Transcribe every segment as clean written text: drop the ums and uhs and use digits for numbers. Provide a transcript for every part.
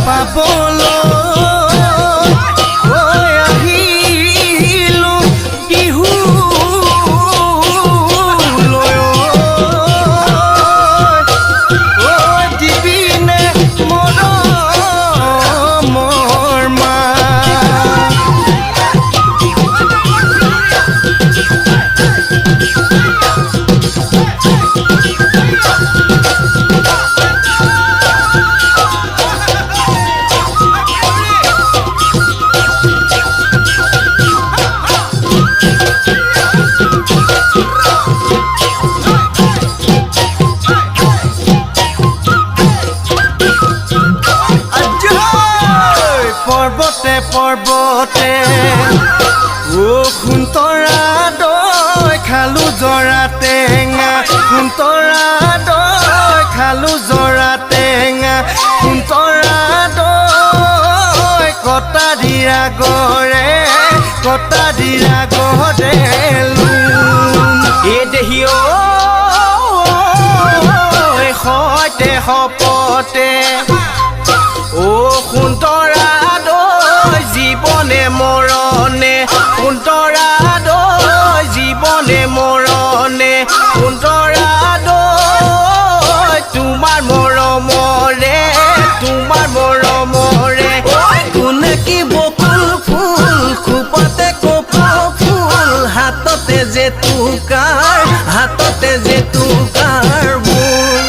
পাবলৈ আহিলো বিহু দিবিনে মৰমৰ মা পৰ্বতে পৰ্বতে খুন্তৰা দৈ খালো জৰা টেঙা খুন্তৰা দৈ খালো জৰা টেঙা খুন্তৰা দৈ কটা দিৰা গৰে এ দেহি সৈতে সপতে খুন্তৰা দৈ জীৱনে মৰণে খুন্তৰা দৈ জীৱনে মৰণে খুন্তৰা দৈ তোমাৰ মৰমৰে কোনে কি বকুল ফুল খোপতে কপৌ ফুল হাততে যে তুকাৰ বোল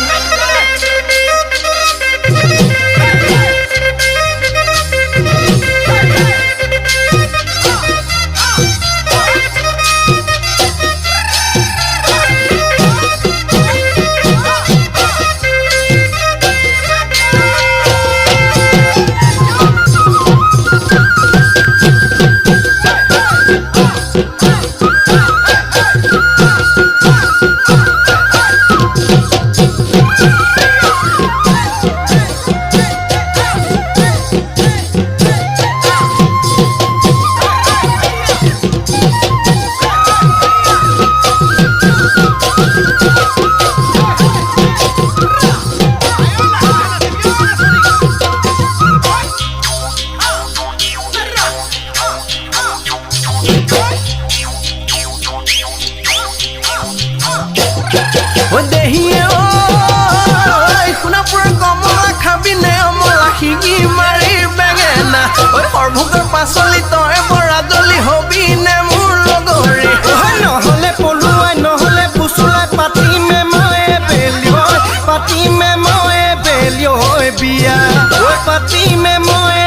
পাচলি তই বৰাজলি হবি নে মোৰ লগৰে নহলে পলুৱাই নহলে পুচুলাই পাতিমে ময়ে বেলিয়ৈ বিয়া পাতিমে ময়ে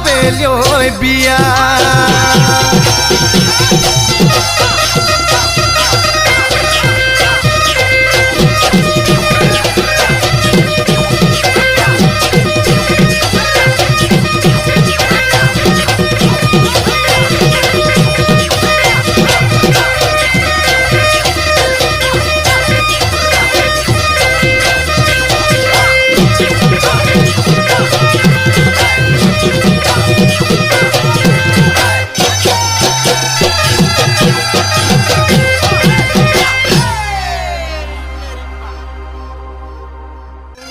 বেলিয়ৈ বিয়া